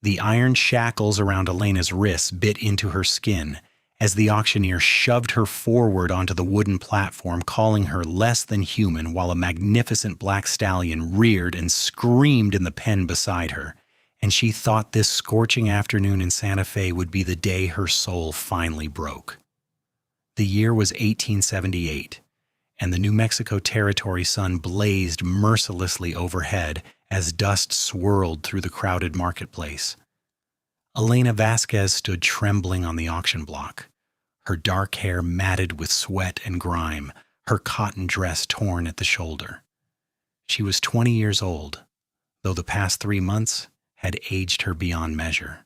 The iron shackles around Elena's wrists bit into her skin as the auctioneer shoved her forward onto the wooden platform, calling her less than human, while a magnificent black stallion reared and screamed in the pen beside her. And she thought this scorching afternoon in Santa Fe would be the day her soul finally broke. The year was 1878, and the New Mexico Territory sun blazed mercilessly overhead as dust swirled through the crowded marketplace. Elena Vasquez stood trembling on the auction block, her dark hair matted with sweat and grime, her cotton dress torn at the shoulder. She was 20 years old, though the past 3 months had aged her beyond measure.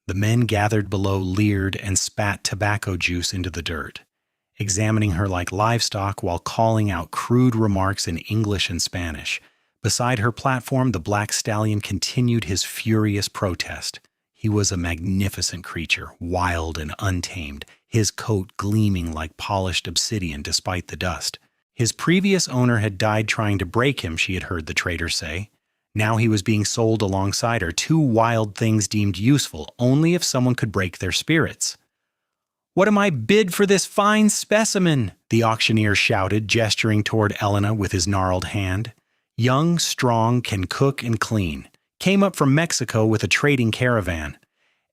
The men gathered below leered and spat tobacco juice into the dirt, examining her like livestock while calling out crude remarks in English and Spanish. Beside her platform, the black stallion continued his furious protest. He was a magnificent creature, wild and untamed, his coat gleaming like polished obsidian despite the dust. His previous owner had died trying to break him, she had heard the trader say. Now he was being sold alongside her, two wild things deemed useful only if someone could break their spirits. "What am I bid for this fine specimen?" the auctioneer shouted, gesturing toward Elena with his gnarled hand. "Young, strong, can cook and clean. Came up from Mexico with a trading caravan.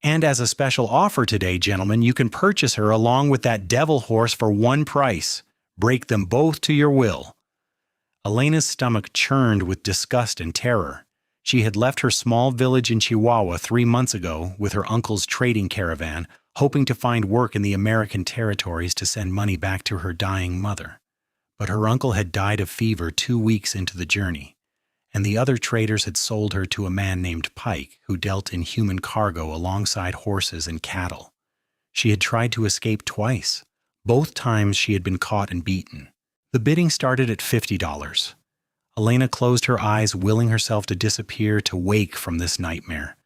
And as a special offer today, gentlemen, you can purchase her along with that devil horse for one price. Break them both to your will." Elena's stomach churned with disgust and terror. She had left her small village in Chihuahua 3 months ago with her uncle's trading caravan, hoping to find work in the American territories to send money back to her dying mother. But her uncle had died of fever 2 weeks into the journey, and the other traders had sold her to a man named Pike, who dealt in human cargo alongside horses and cattle. She had tried to escape twice. Both times she had been caught and beaten. The bidding started at $50. Elena closed her eyes, willing herself to disappear, to wake from this nightmare.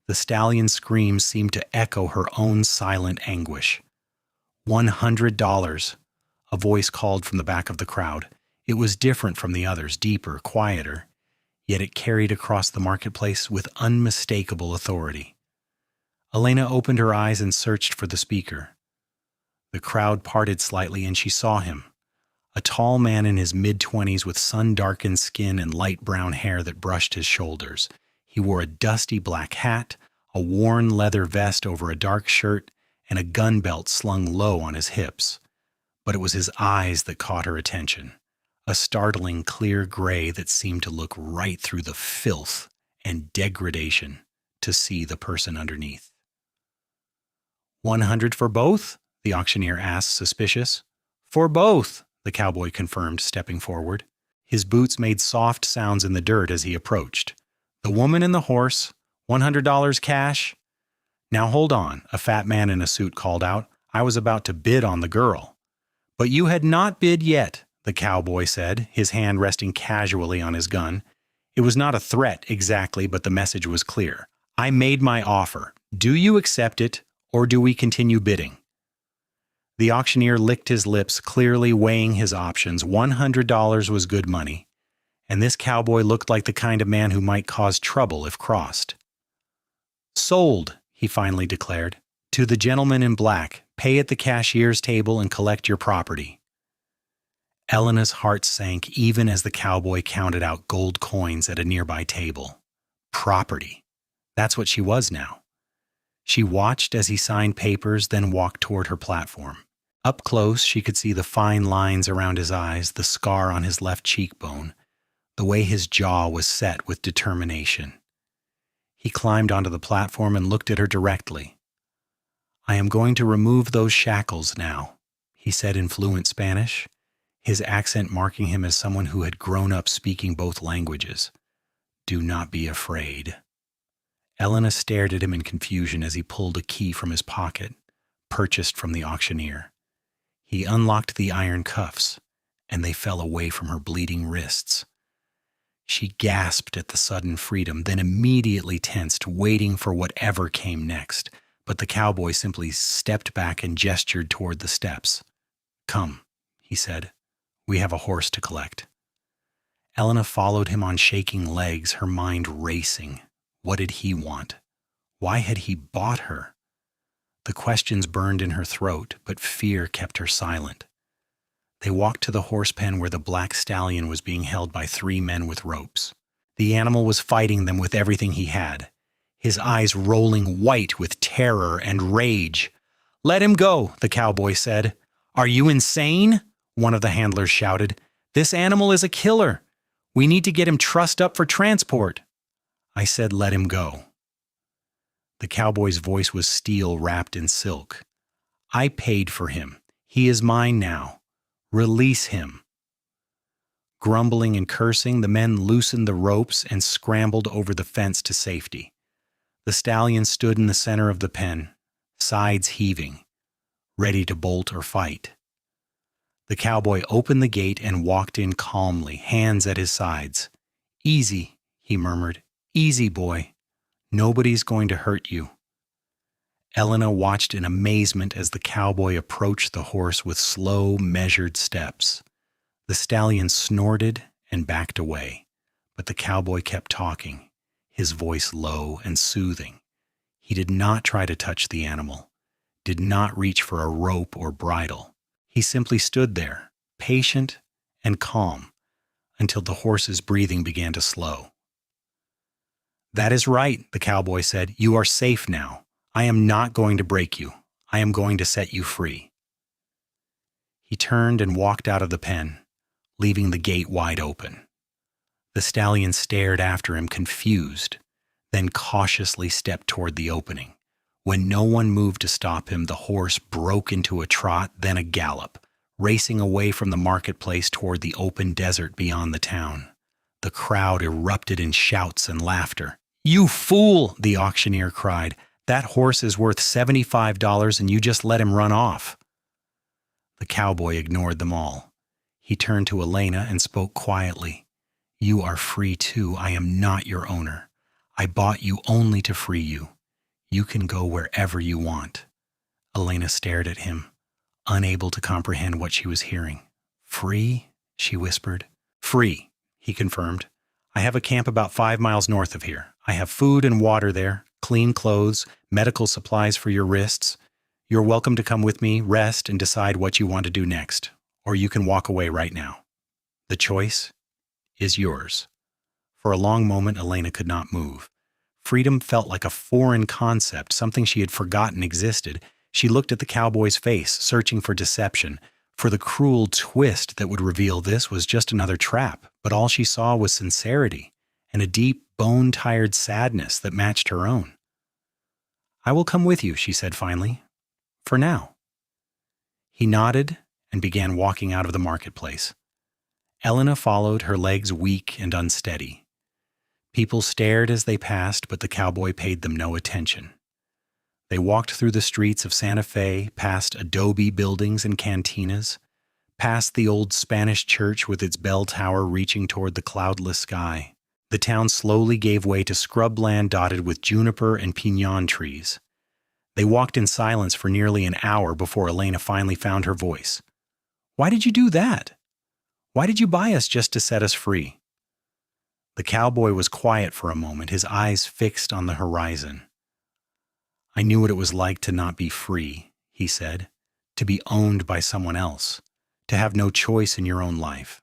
The stallion's screams seemed to echo her own silent anguish. $100, a voice called from the back of the crowd. It was different from the others, deeper, quieter, yet it carried across the marketplace with unmistakable authority. Elena opened her eyes and searched for the speaker. The crowd parted slightly and she saw him. A tall man in his mid-20s with sun-darkened skin and light brown hair that brushed his shoulders. He wore a dusty black hat, a worn leather vest over a dark shirt, and a gun belt slung low on his hips. But it was his eyes that caught her attention, a startling clear gray that seemed to look right through the filth and degradation to see the person underneath. "100 for both?" the auctioneer asked, suspicious. "For both," the cowboy confirmed, stepping forward. His boots made soft sounds in the dirt as he approached. "The woman and the horse, $100 cash." "Now hold on," a fat man in a suit called out. "I was about to bid on the girl." "But you had not bid yet," the cowboy said, his hand resting casually on his gun. It was not a threat exactly, but the message was clear. "I made my offer. Do you accept it, or do we continue bidding?" The auctioneer licked his lips, clearly weighing his options. $100 was good money, and this cowboy looked like the kind of man who might cause trouble if crossed. "Sold," he finally declared. "To the gentleman in black. Pay at the cashier's table and collect your property." Elena's heart sank even as the cowboy counted out gold coins at a nearby table. Property. That's what she was now. She watched as he signed papers, then walked toward her platform. Up close, she could see the fine lines around his eyes, the scar on his left cheekbone, the way his jaw was set with determination. He climbed onto the platform and looked at her directly. "I am going to remove those shackles now," he said in fluent Spanish, his accent marking him as someone who had grown up speaking both languages. "Do not be afraid." Elena stared at him in confusion as he pulled a key from his pocket, purchased from the auctioneer. He unlocked the iron cuffs, and they fell away from her bleeding wrists. She gasped at the sudden freedom, then immediately tensed, waiting for whatever came next. But the cowboy simply stepped back and gestured toward the steps. "Come," he said. "We have a horse to collect." Elena followed him on shaking legs, her mind racing. What did he want? Why had he bought her? The questions burned in her throat, but fear kept her silent. They walked to the horse pen where the black stallion was being held by 3 men with ropes. The animal was fighting them with everything he had, his eyes rolling white with terror and rage. "Let him go," the cowboy said. "Are you insane?" one of the handlers shouted. "This animal is a killer. We need to get him trussed up for transport." I said, "Let him go." The cowboy's voice was steel wrapped in silk. "I paid for him. He is mine now. Release him." Grumbling and cursing, the men loosened the ropes and scrambled over the fence to safety. The stallion stood in the center of the pen, sides heaving, ready to bolt or fight. The cowboy opened the gate and walked in calmly, hands at his sides. "Easy," he murmured. "Easy, boy. Nobody's going to hurt you." Elena watched in amazement as the cowboy approached the horse with slow, measured steps. The stallion snorted and backed away, but the cowboy kept talking, his voice low and soothing. He did not try to touch the animal, did not reach for a rope or bridle. He simply stood there, patient and calm, until the horse's breathing began to slow. "That is right," the cowboy said. "You are safe now. I am not going to break you. I am going to set you free." He turned and walked out of the pen, leaving the gate wide open. The stallion stared after him, confused, then cautiously stepped toward the opening. When no one moved to stop him, the horse broke into a trot, then a gallop, racing away from the marketplace toward the open desert beyond the town. The crowd erupted in shouts and laughter. "You fool!" the auctioneer cried. "That horse is worth $75 and you just let him run off." The cowboy ignored them all. He turned to Elena and spoke quietly. "You are free too. I am not your owner. I bought you only to free you. You can go wherever you want." Elena stared at him, unable to comprehend what she was hearing. "Free?" she whispered. "Free," he confirmed. "I have a camp about 5 miles north of here. I have food and water there, clean clothes, medical supplies for your wrists. You're welcome to come with me, rest, and decide what you want to do next. Or you can walk away right now. The choice is yours." For a long moment, Elena could not move. Freedom felt like a foreign concept, something she had forgotten existed. She looked at the cowboy's face, searching for deception, for the cruel twist that would reveal this was just another trap, but all she saw was sincerity and a deep, bone-tired sadness that matched her own. "I will come with you," she said finally. "For now." He nodded and began walking out of the marketplace. Elena followed, her legs weak and unsteady. People stared as they passed, but the cowboy paid them no attention. They walked through the streets of Santa Fe, past adobe buildings and cantinas, past the old Spanish church with its bell tower reaching toward the cloudless sky. The town slowly gave way to scrubland dotted with juniper and piñon trees. They walked in silence for nearly an hour before Elena finally found her voice. "Why did you do that? Why did you buy us just to set us free?" The cowboy was quiet for a moment, his eyes fixed on the horizon. "I knew what it was like to not be free," he said, "to be owned by someone else, to have no choice in your own life.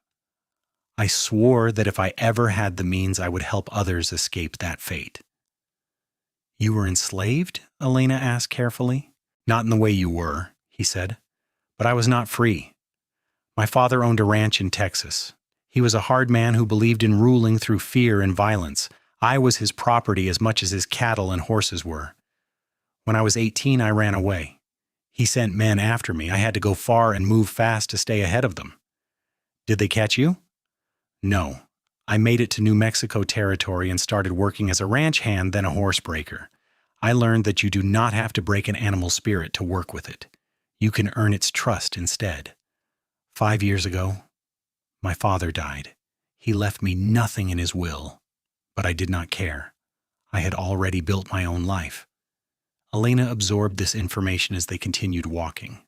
I swore that if I ever had the means, I would help others escape that fate." "You were enslaved?" Elena asked carefully. "Not in the way you were," he said, "but I was not free. My father owned a ranch in Texas. He was a hard man who believed in ruling through fear and violence. I was his property as much as his cattle and horses were. When I was 18, I ran away. He sent men after me. I had to go far and move fast to stay ahead of them." "Did they catch you?" "No. I made it to New Mexico territory and started working as a ranch hand, then a horse breaker. I learned that you do not have to break an animal's spirit to work with it. You can earn its trust instead. 5 years ago, my father died. He left me nothing in his will, but I did not care. I had already built my own life." Elena absorbed this information as they continued walking.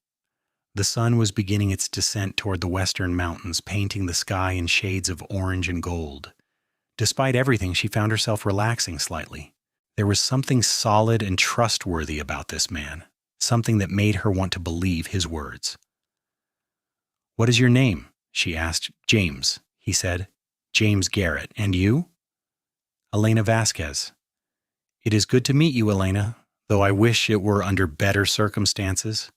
The sun was beginning its descent toward the western mountains, painting the sky in shades of orange and gold. Despite everything, she found herself relaxing slightly. There was something solid and trustworthy about this man, something that made her want to believe his words. "What is your name?" she asked. "James," he said. "James Garrett. And you?" "Elena Vasquez." "It is good to meet you, Elena, though I wish it were under better circumstances."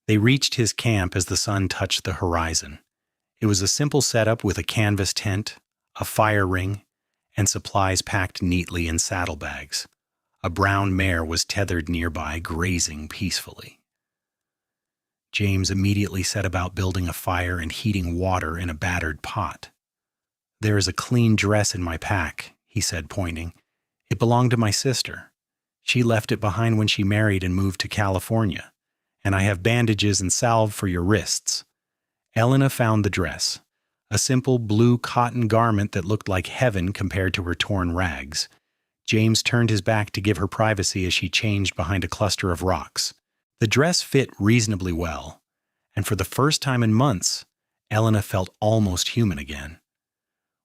They reached his camp as the sun touched the horizon. It was a simple setup with a canvas tent, a fire ring, and supplies packed neatly in saddlebags. A brown mare was tethered nearby, grazing peacefully. James immediately set about building a fire and heating water in a battered pot. "There is a clean dress in my pack," he said, pointing. "It belonged to my sister. She left it behind when she married and moved to California. And I have bandages and salve for your wrists." Elena found the dress, a simple blue cotton garment that looked like heaven compared to her torn rags. James turned his back to give her privacy as she changed behind a cluster of rocks. The dress fit reasonably well, and for the first time in months, Elena felt almost human again.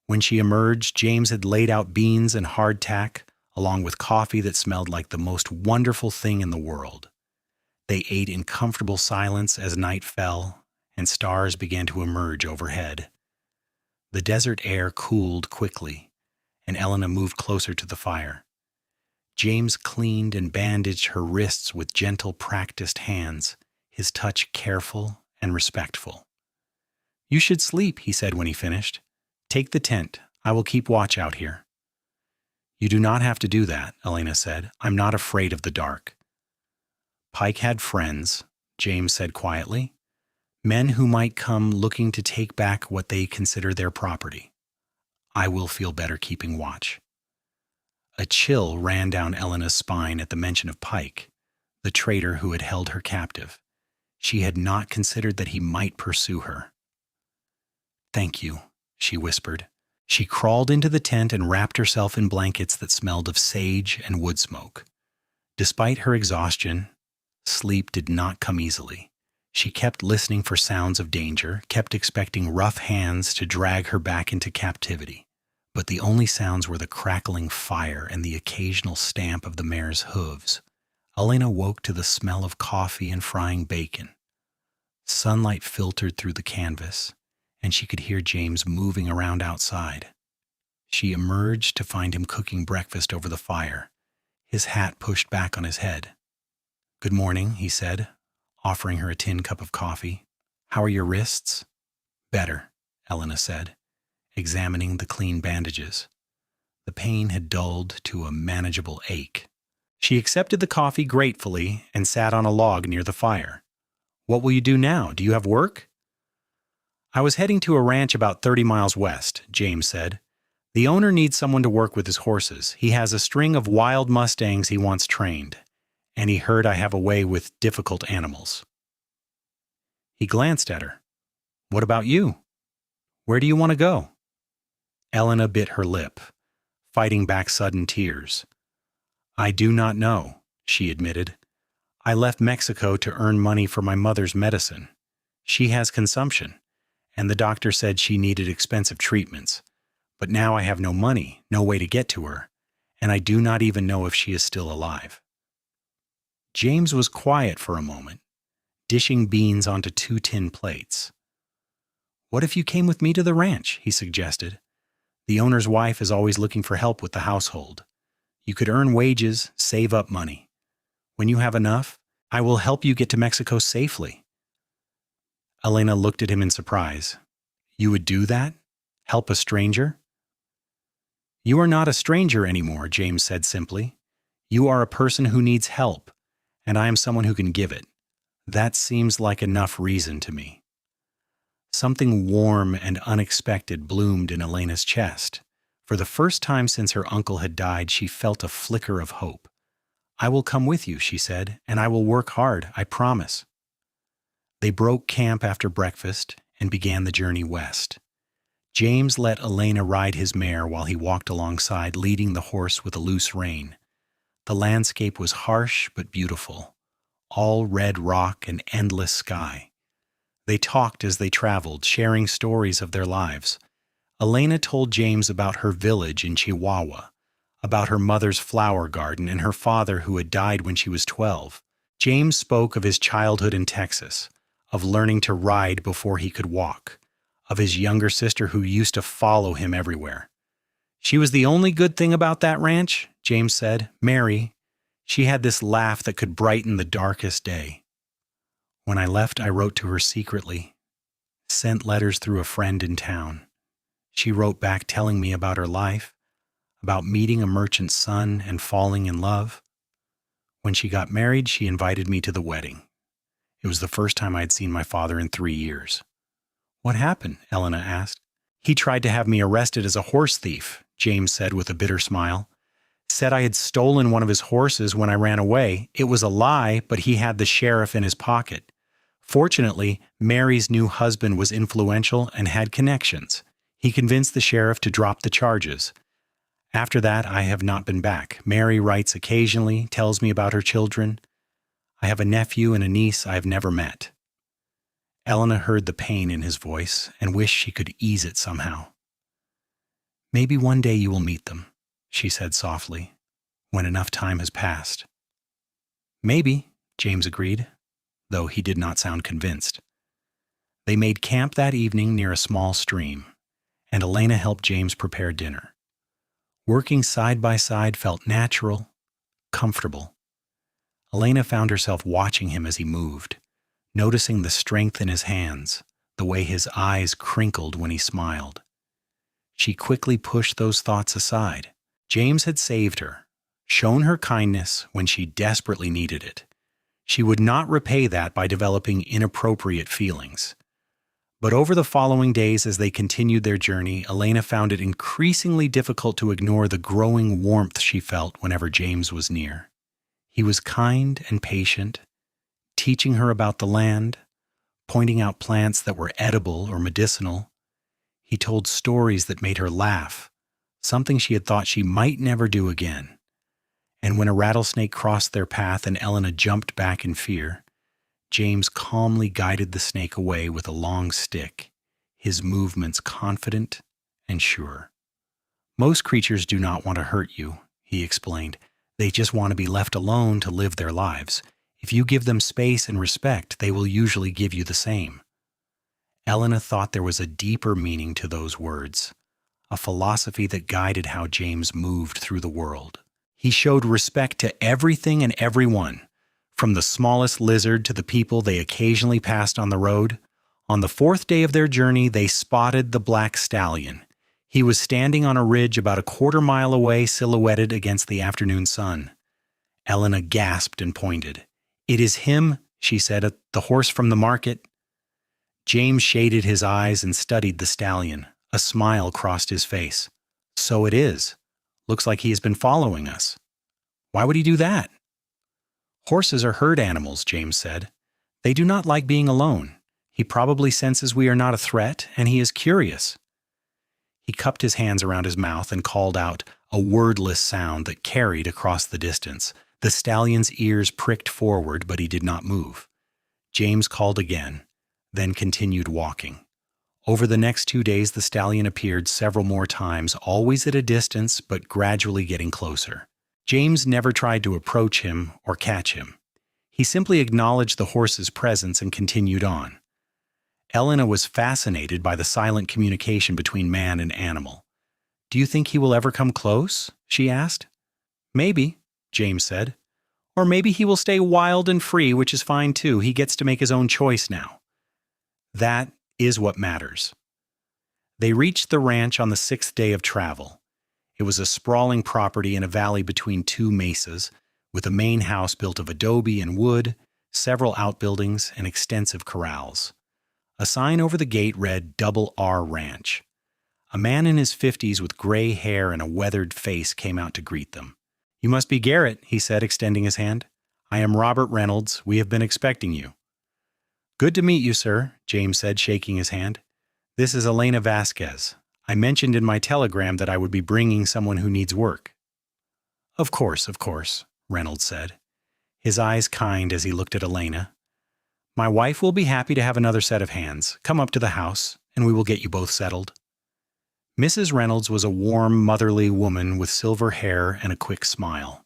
When she emerged, James had laid out beans and hardtack, along with coffee that smelled like the most wonderful thing in the world. They ate in comfortable silence as night fell, and stars began to emerge overhead. The desert air cooled quickly, and Elena moved closer to the fire. James cleaned and bandaged her wrists with gentle, practiced hands, his touch careful and respectful. "You should sleep," he said when he finished. "Take the tent. I will keep watch out here." "You do not have to do that," Elena said. "I'm not afraid of the dark." "Pike had friends," James said quietly. "Men who might come looking to take back what they consider their property. I will feel better keeping watch." A chill ran down Elena's spine at the mention of Pike, the traitor who had held her captive. She had not considered that he might pursue her. "Thank you," she whispered. She crawled into the tent and wrapped herself in blankets that smelled of sage and wood smoke. Despite her exhaustion, sleep did not come easily. She kept listening for sounds of danger, kept expecting rough hands to drag her back into captivity. But the only sounds were the crackling fire and the occasional stamp of the mare's hooves. Elena woke to the smell of coffee and frying bacon. Sunlight filtered through the canvas, and she could hear James moving around outside. She emerged to find him cooking breakfast over the fire, his hat pushed back on his head. "Good morning," he said, offering her a tin cup of coffee. "How are your wrists?" "Better," Elena said, examining the clean bandages. The pain had dulled to a manageable ache. She accepted the coffee gratefully and sat on a log near the fire. "What will you do now? Do you have work?" "I was heading to a ranch about 30 miles west," James said. "The owner needs someone to work with his horses. He has a string of wild mustangs he wants trained, and he heard I have a way with difficult animals." He glanced at her. "What about you? Where do you want to go?" Elena bit her lip, fighting back sudden tears. "I do not know," she admitted. "I left Mexico to earn money for my mother's medicine. She has consumption, and the doctor said she needed expensive treatments. But now I have no money, no way to get to her, and I do not even know if she is still alive." James was quiet for a moment, dishing beans onto 2 tin plates. "What if you came with me to the ranch?" he suggested. "The owner's wife is always looking for help with the household. You could earn wages, save up money. When you have enough, I will help you get to Mexico safely." Elena looked at him in surprise. "You would do that? Help a stranger?" "You are not a stranger anymore," James said simply. "You are a person who needs help, and I am someone who can give it. That seems like enough reason to me." Something warm and unexpected bloomed in Elena's chest. For the first time since her uncle had died, she felt a flicker of hope. "I will come with you," she said, "and I will work hard, I promise." They broke camp after breakfast and began the journey west. James let Elena ride his mare while he walked alongside, leading the horse with a loose rein. The landscape was harsh but beautiful, all red rock and endless sky. They talked as they traveled, sharing stories of their lives. Elena told James about her village in Chihuahua, about her mother's flower garden and her father who had died when she was 12. James spoke of his childhood in Texas, of learning to ride before he could walk, of his younger sister who used to follow him everywhere. She was the only good thing about that ranch, James said. Mary, she had this laugh that could brighten the darkest day. When I left, I wrote to her secretly, sent letters through a friend in town. She wrote back telling me about her life, about meeting a merchant's son and falling in love. When she got married, she invited me to the wedding. It was the first time I had seen my father in 3 years. What happened? Elena asked. He tried to have me arrested as a horse thief, James said with a bitter smile. Said I had stolen one of his horses when I ran away. It was a lie, but he had the sheriff in his pocket. Fortunately, Mary's new husband was influential and had connections. He convinced the sheriff to drop the charges. After that, I have not been back. Mary writes occasionally, tells me about her children. I have a nephew and a niece I have never met. Elena heard the pain in his voice and wished she could ease it somehow. Maybe one day you will meet them, she said softly, when enough time has passed. Maybe, James agreed, though he did not sound convinced. They made camp that evening near a small stream, and Elena helped James prepare dinner. Working side by side felt natural, comfortable. Elena found herself watching him as he moved, noticing the strength in his hands, the way his eyes crinkled when he smiled. She quickly pushed those thoughts aside. James had saved her, shown her kindness when she desperately needed it. She would not repay that by developing inappropriate feelings. But over the following days as they continued their journey, Elena found it increasingly difficult to ignore the growing warmth she felt whenever James was near. He was kind and patient, teaching her about the land, pointing out plants that were edible or medicinal. He told stories that made her laugh, something she had thought she might never do again. And when a rattlesnake crossed their path and Elena jumped back in fear, James calmly guided the snake away with a long stick, his movements confident and sure. Most creatures do not want to hurt you, he explained. They just want to be left alone to live their lives. If you give them space and respect, they will usually give you the same. Elena thought there was a deeper meaning to those words, a philosophy that guided how James moved through the world. He showed respect to everything and everyone, from the smallest lizard to the people they occasionally passed on the road. On the 4th day of their journey, they spotted the black stallion. He was standing on a ridge about a quarter-mile away, silhouetted against the afternoon sun. Elena gasped and pointed. "It is him," she said, "the horse from the market." James shaded his eyes and studied the stallion. A smile crossed his face. "So it is. Looks like he has been following us." "Why would he do that?" "Horses are herd animals," James said. "They do not like being alone. He probably senses we are not a threat, and he is curious." He cupped his hands around his mouth and called out, a wordless sound that carried across the distance. The stallion's ears pricked forward, but he did not move. James called again, then continued walking. Over the next 2 days, the stallion appeared several more times, always at a distance, but gradually getting closer. James never tried to approach him or catch him. He simply acknowledged the horse's presence and continued on. Elena was fascinated by the silent communication between man and animal. "Do you think he will ever come close?" she asked. "Maybe," James said. "Or maybe he will stay wild and free, which is fine too. He gets to make his own choice now." That is what matters. They reached the ranch on the 6th day of travel. It was a sprawling property in a valley between 2 mesas, with a main house built of adobe and wood, several outbuildings, and extensive corrals. A sign over the gate read Double R Ranch. A man in his 50s with gray hair and a weathered face came out to greet them. "You must be Garrett," he said, extending his hand. "I am Robert Reynolds. We have been expecting you." "Good to meet you, sir," James said, shaking his hand. "This is Elena Vasquez. I mentioned in my telegram that I would be bringing someone who needs work." Of course," Reynolds said, his eyes kind as he looked at Elena. "My wife will be happy to have another set of hands. Come up to the house, and we will get you both settled." Mrs. Reynolds was a warm, motherly woman with silver hair and a quick smile.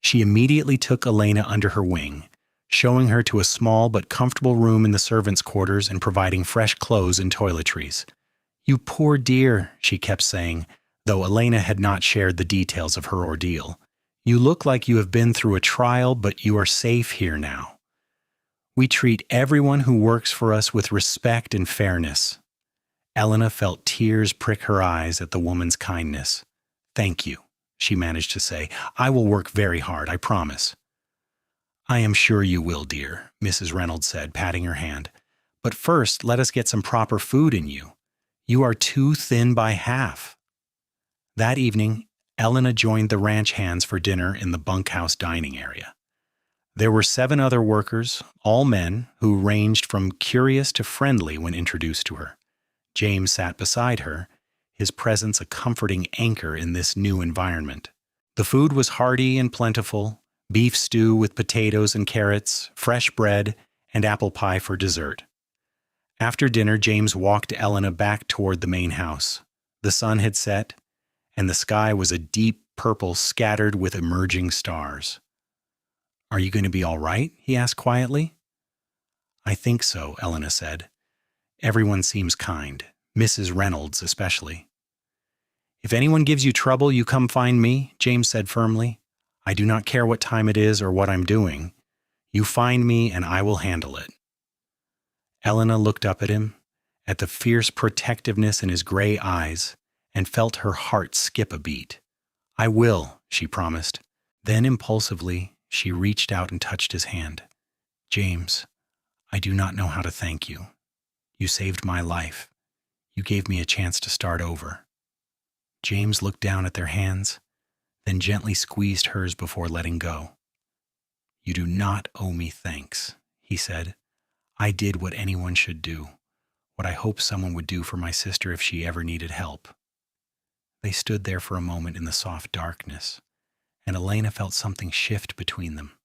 She immediately took Elena under her wing, showing her to a small but comfortable room in the servants' quarters and providing fresh clothes and toiletries. "You poor dear," she kept saying, though Elena had not shared the details of her ordeal. "You look like you have been through a trial, but you are safe here now. We treat everyone who works for us with respect and fairness." Elena felt tears prick her eyes at the woman's kindness. "Thank you," she managed to say. "I will work very hard, I promise." "I am sure you will, dear," Mrs. Reynolds said, patting her hand. "But first, let us get some proper food in you. You are too thin by half." That evening, Elena joined the ranch hands for dinner in the bunkhouse dining area. There were 7 other workers, all men, who ranged from curious to friendly when introduced to her. James sat beside her, his presence a comforting anchor in this new environment. The food was hearty and plentiful: beef stew with potatoes and carrots, fresh bread, and apple pie for dessert. After dinner, James walked Elena back toward the main house. The sun had set, and the sky was a deep purple scattered with emerging stars. "Are you going to be all right?" he asked quietly. "I think so," Elena said. "Everyone seems kind, Mrs. Reynolds especially." "If anyone gives you trouble, you come find me," James said firmly. "I do not care what time it is or what I'm doing. You find me and I will handle it." Elena looked up at him, at the fierce protectiveness in his gray eyes, and felt her heart skip a beat. "I will," she promised. Then impulsively, she reached out and touched his hand. "James, I do not know how to thank you. You saved my life. You gave me a chance to start over." James looked down at their hands, then gently squeezed hers before letting go. "You do not owe me thanks," he said. "I did what anyone should do, what I hoped someone would do for my sister if she ever needed help." They stood there for a moment in the soft darkness, and Elena felt something shift between them,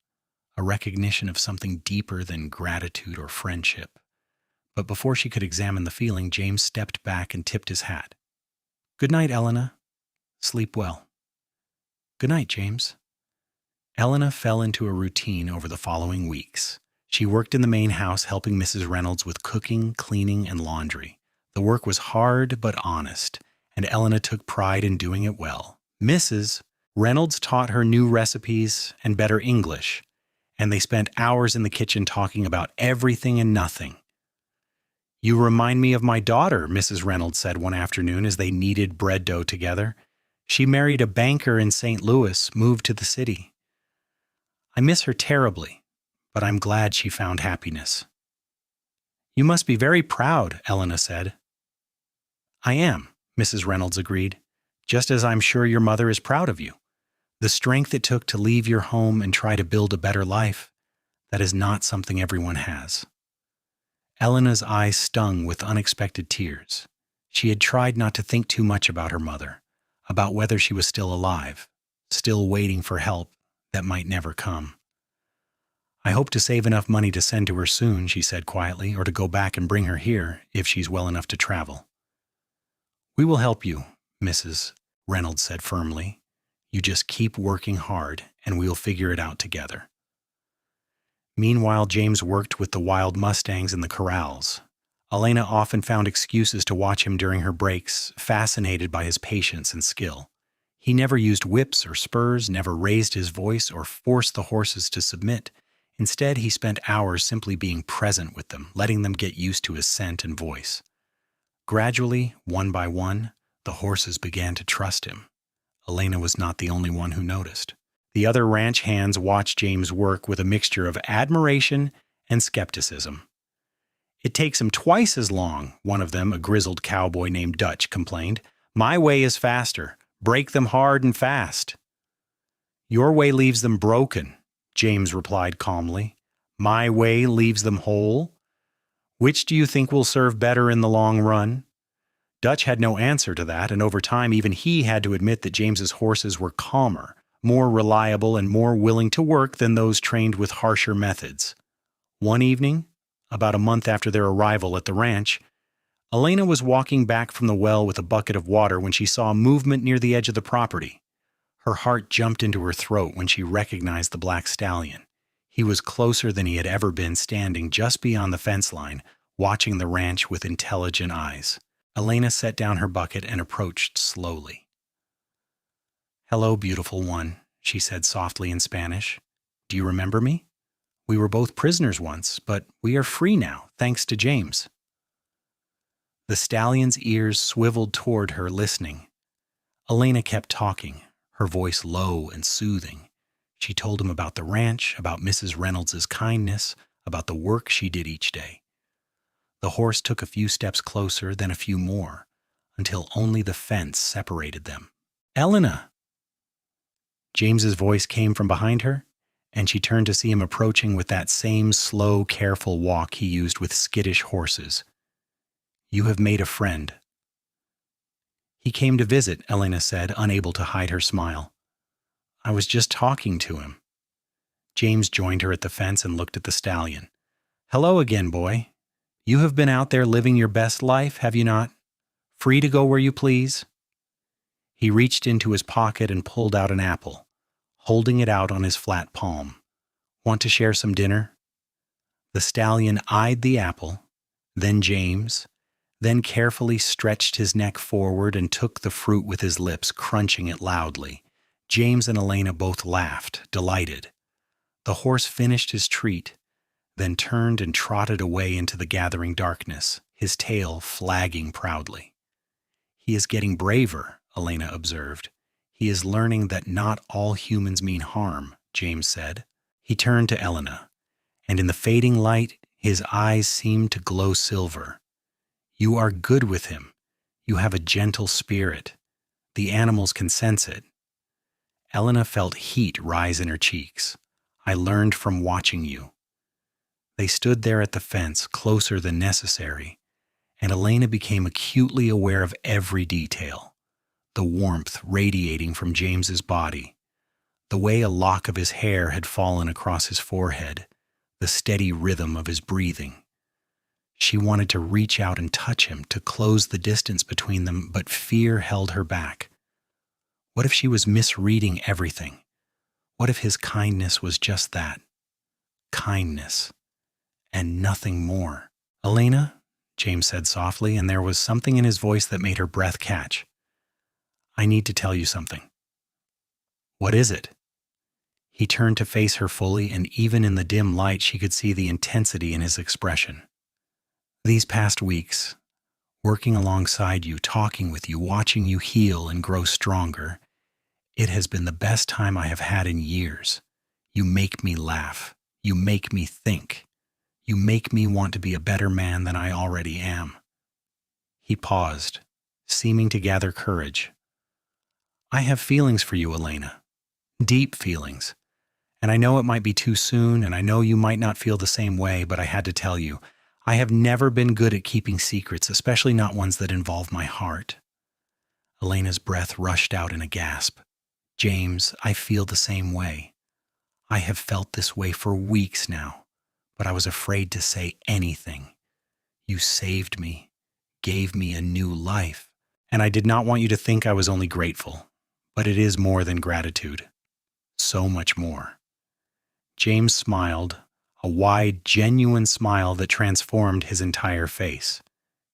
a recognition of something deeper than gratitude or friendship. But before she could examine the feeling, James stepped back and tipped his hat. "Good night, Elena. Sleep well." "Good night, James." Elena fell into a routine over the following weeks. She worked in the main house helping Mrs. Reynolds with cooking, cleaning, and laundry. The work was hard but honest, and Elena took pride in doing it well. Mrs. Reynolds taught her new recipes and better English, and they spent hours in the kitchen talking about everything and nothing. "You remind me of my daughter," Mrs. Reynolds said one afternoon as they kneaded bread dough together. "She married a banker in St. Louis, moved to the city. I miss her terribly, but I'm glad she found happiness." "You must be very proud," Elena said. "I am," Mrs. Reynolds agreed, "just as I'm sure your mother is proud of you. The strength it took to leave your home and try to build a better life, that is not something everyone has." Elena's eyes stung with unexpected tears. She had tried not to think too much about her mother, about whether she was still alive, still waiting for help that might never come. "I hope to save enough money to send to her soon," she said quietly, "or to go back and bring her here if she's well enough to travel." "We will help you," Mrs. Reynolds said firmly. "You just keep working hard, and we'll figure it out together." Meanwhile, James worked with the wild mustangs in the corrals. Elena often found excuses to watch him during her breaks, fascinated by his patience and skill. He never used whips or spurs, never raised his voice or forced the horses to submit. Instead, he spent hours simply being present with them, letting them get used to his scent and voice. Gradually, one by one, the horses began to trust him. Elena was not the only one who noticed. The other ranch hands watched James work with a mixture of admiration and skepticism. "It takes him twice as long," one of them, a grizzled cowboy named Dutch, complained. "My way is faster. Break them hard and fast." "Your way leaves them broken," James replied calmly. "My way leaves them whole. Which do you think will serve better in the long run?" Dutch had no answer to that, and over time even he had to admit that James's horses were calmer, more reliable, and more willing to work than those trained with harsher methods. One evening, about a month after their arrival at the ranch, Elena was walking back from the well with a bucket of water when she saw movement near the edge of the property. Her heart jumped into her throat when she recognized the black stallion. He was closer than he had ever been, standing just beyond the fence line, watching the ranch with intelligent eyes. Elena set down her bucket and approached slowly. "Hello, beautiful one," she said softly in Spanish. "Do you remember me? We were both prisoners once, but we are free now, thanks to James." The stallion's ears swiveled toward her, listening. Elena kept talking, her voice low and soothing. She told him about the ranch, about Mrs. Reynolds's kindness, about the work she did each day. The horse took a few steps closer, then a few more, until only the fence separated them. "Elena!" James's voice came from behind her, and she turned to see him approaching with that same slow, careful walk he used with skittish horses. "You have made a friend." "He came to visit," Elena said, unable to hide her smile. "I was just talking to him." James joined her at the fence and looked at the stallion. "Hello again, boy. You have been out there living your best life, have you not? Free to go where you please?" He reached into his pocket and pulled out an apple, holding it out on his flat palm. "Want to share some dinner?" The stallion eyed the apple, then James, then carefully stretched his neck forward and took the fruit with his lips, crunching it loudly. James and Elena both laughed, delighted. The horse finished his treat, then turned and trotted away into the gathering darkness, his tail flagging proudly. "He is getting braver," Elena observed. "He is learning that not all humans mean harm," James said. He turned to Elena, and in the fading light, his eyes seemed to glow silver. "You are good with him. You have a gentle spirit. The animals can sense it." Elena felt heat rise in her cheeks. "I learned from watching you." They stood there at the fence, closer than necessary, and Elena became acutely aware of every detail. The warmth radiating from James's body, the way a lock of his hair had fallen across his forehead, the steady rhythm of his breathing. She wanted to reach out and touch him, to close the distance between them, but fear held her back. What if she was misreading everything? What if his kindness was just that? Kindness, and nothing more. "Elena," James said softly, and there was something in his voice that made her breath catch. "I need to tell you something." "What is it?" He turned to face her fully, and even in the dim light she could see the intensity in his expression. "These past weeks, working alongside you, talking with you, watching you heal and grow stronger, it has been the best time I have had in years. You make me laugh. You make me think. You make me want to be a better man than I already am." He paused, seeming to gather courage. "I have feelings for you, Elena. Deep feelings. And I know it might be too soon, and I know you might not feel the same way, but I had to tell you. I have never been good at keeping secrets, especially not ones that involve my heart." Elena's breath rushed out in a gasp. "James, I feel the same way. I have felt this way for weeks now, but I was afraid to say anything. You saved me, gave me a new life, and I did not want you to think I was only grateful, but it is more than gratitude. So much more." James smiled, a wide, genuine smile that transformed his entire face.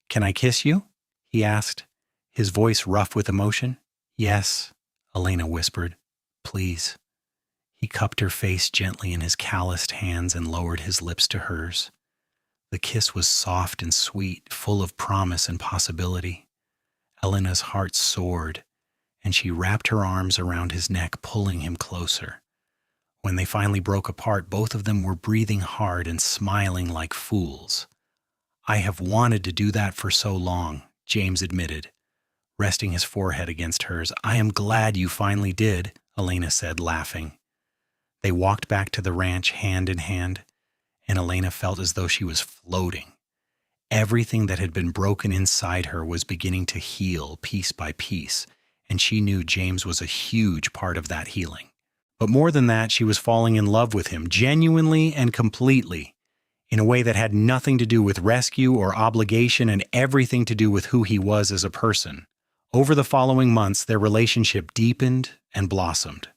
"Can I kiss you?" he asked, his voice rough with emotion. "Yes," Elena whispered. "Please." He cupped her face gently in his calloused hands and lowered his lips to hers. The kiss was soft and sweet, full of promise and possibility. Elena's heart soared, and she wrapped her arms around his neck, pulling him closer. When they finally broke apart, both of them were breathing hard and smiling like fools. "I have wanted to do that for so long," James admitted, resting his forehead against hers. "I am glad you finally did," Elena said, laughing. They walked back to the ranch hand in hand, and Elena felt as though she was floating. Everything that had been broken inside her was beginning to heal piece by piece, and she knew James was a huge part of that healing. But more than that, she was falling in love with him, genuinely and completely. in a way that had nothing to do with rescue or obligation and everything to do with who he was as a person. Over the following months, their relationship deepened and blossomed.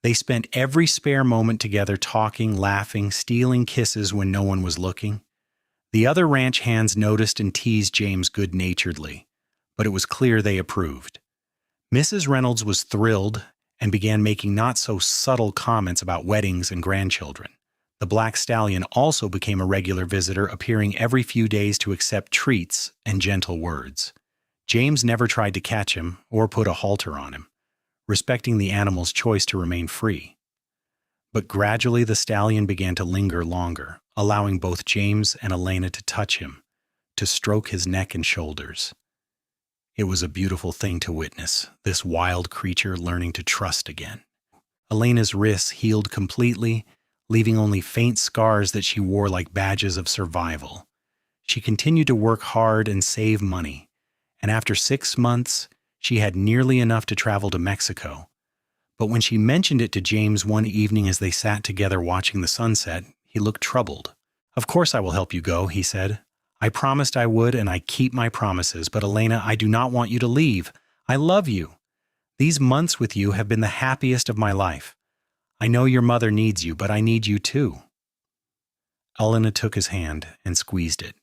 They spent every spare moment together talking, laughing, stealing kisses when no one was looking. The other ranch hands noticed and teased James good-naturedly, but it was clear they approved. Mrs. Reynolds was thrilled and began making not-so-subtle comments about weddings and grandchildren. The Black Stallion also became a regular visitor, appearing every few days to accept treats and gentle words. James never tried to catch him or put a halter on him, respecting the animal's choice to remain free. But gradually the stallion began to linger longer, allowing both James and Elena to touch him, to stroke his neck and shoulders. It was a beautiful thing to witness, this wild creature learning to trust again. Elena's wrists healed completely, leaving only faint scars that she wore like badges of survival. She continued to work hard and save money, and after 6 months, she had nearly enough to travel to Mexico. But when she mentioned it to James one evening as they sat together watching the sunset, he looked troubled. "Of course I will help you go," he said. "I promised I would, and I keep my promises. But Elena, I do not want you to leave. I love you. These months with you have been the happiest of my life. I know your mother needs you, but I need you too." Elena took his hand and squeezed it.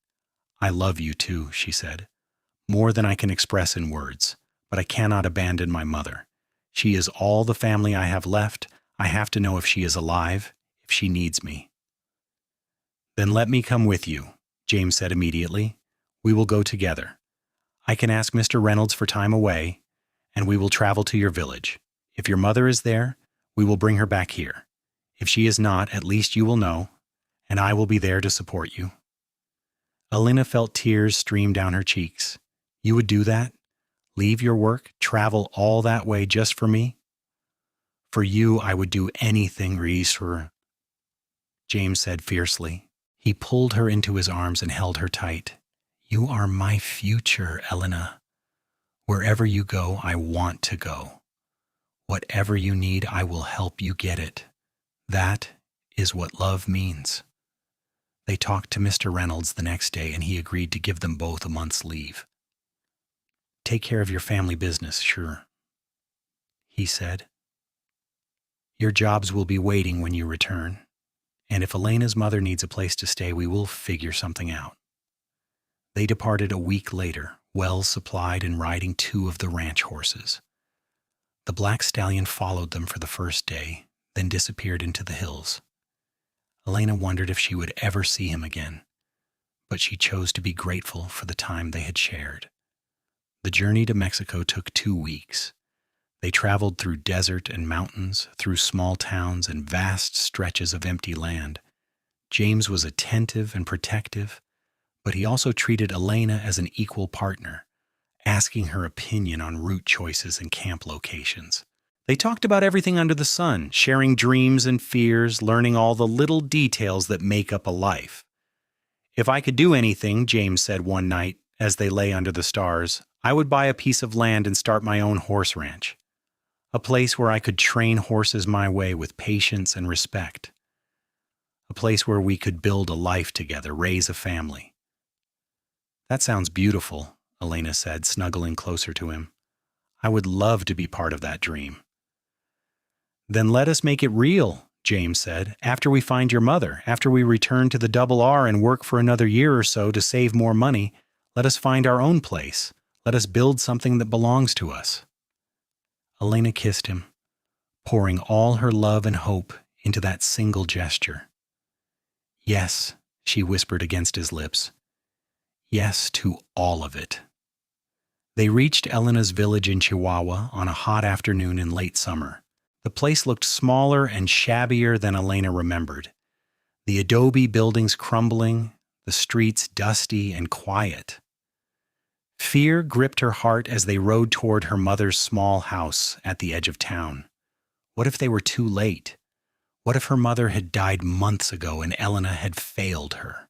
"I love you too," she said. "More than I can express in words, but I cannot abandon my mother. She is all the family I have left. I have to know if she is alive, if she needs me." "Then let me come with you," James said immediately. "We will go together. I can ask Mr. Reynolds for time away, and we will travel to your village. If your mother is there, we will bring her back here. If she is not, at least you will know, and I will be there to support you." Elena felt tears stream down her cheeks. "You would do that? Leave your work, travel all that way just for me?" "For you, I would do anything, Reesor," James said fiercely. He pulled her into his arms and held her tight. "You are my future, Elena. Wherever you go, I want to go. Whatever you need, I will help you get it. That is what love means." They talked to Mr. Reynolds the next day, and he agreed to give them both a month's leave. "Take care of your family business, sure," he said. "Your jobs will be waiting when you return, and if Elena's mother needs a place to stay, we will figure something out." They departed a week later, well supplied and riding 2 of the ranch horses. The Black Stallion followed them for the first day, then disappeared into the hills. Elena wondered if she would ever see him again, but she chose to be grateful for the time they had shared. The journey to Mexico took 2 weeks. They traveled through desert and mountains, through small towns and vast stretches of empty land. James was attentive and protective, but he also treated Elena as an equal partner, asking her opinion on route choices and camp locations. They talked about everything under the sun, sharing dreams and fears, learning all the little details that make up a life. "If I could do anything," James said one night as they lay under the stars, "I would buy a piece of land and start my own horse ranch. A place where I could train horses my way with patience and respect. A place where we could build a life together, raise a family." "That sounds beautiful," Elena said, snuggling closer to him. "I would love to be part of that dream." "Then let us make it real," James said. "After we find your mother, after we return to the Double R and work for another year or so to save more money, let us find our own place. Let us build something that belongs to us." Elena kissed him, pouring all her love and hope into that single gesture. "Yes," she whispered against his lips. "Yes to all of it." They reached Elena's village in Chihuahua on a hot afternoon in late summer. The place looked smaller and shabbier than Elena remembered. The adobe buildings crumbling, the streets dusty and quiet. Fear gripped her heart as they rode toward her mother's small house at the edge of town. What if they were too late? What if her mother had died months ago and Elena had failed her?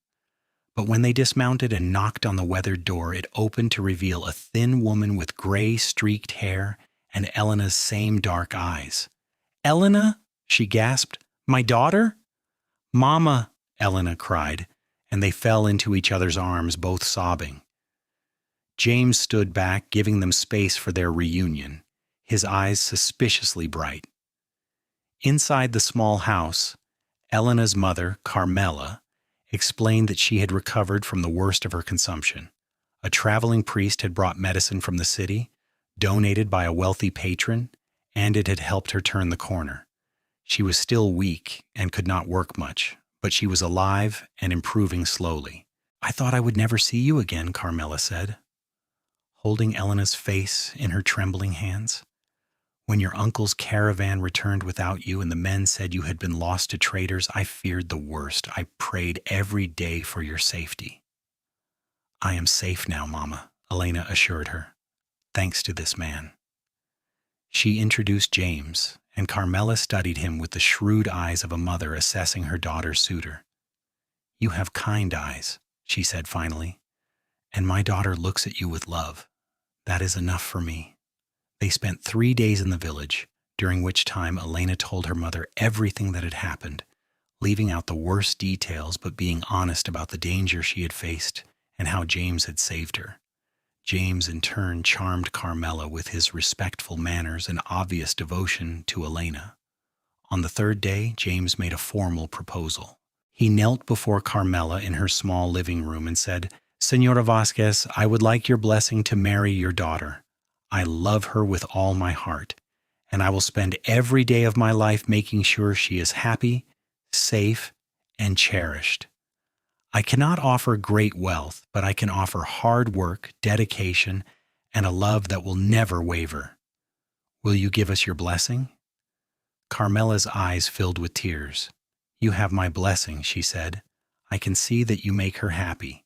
But when they dismounted and knocked on the weathered door, it opened to reveal a thin woman with gray streaked hair and Elena's same dark eyes. "Elena?" she gasped. "My daughter?" "Mama," Elena cried, and they fell into each other's arms, both sobbing. James stood back, giving them space for their reunion, his eyes suspiciously bright. Inside the small house, Elena's mother, Carmela, explained that she had recovered from the worst of her consumption. A traveling priest had brought medicine from the city, donated by a wealthy patron, and it had helped her turn the corner. She was still weak and could not work much, but she was alive and improving slowly. "I thought I would never see you again," Carmela said, holding Elena's face in her trembling hands. "When your uncle's caravan returned without you and the men said you had been lost to traders, I feared the worst. I prayed every day for your safety." "I am safe now, Mama," Elena assured her, "thanks to this man." She introduced James, and Carmela studied him with the shrewd eyes of a mother assessing her daughter's suitor. "You have kind eyes," she said finally, "and my daughter looks at you with love. That is enough for me." They spent 3 days in the village, during which time Elena told her mother everything that had happened, leaving out the worst details but being honest about the danger she had faced and how James had saved her. James, in turn, charmed Carmela with his respectful manners and obvious devotion to Elena. On the 3rd day, James made a formal proposal. He knelt before Carmela in her small living room and said, "Señora Vasquez, I would like your blessing to marry your daughter. I love her with all my heart, and I will spend every day of my life making sure she is happy, safe, and cherished. I cannot offer great wealth, but I can offer hard work, dedication, and a love that will never waver. Will you give us your blessing?" Carmela's eyes filled with tears. "You have my blessing," she said. "I can see that you make her happy,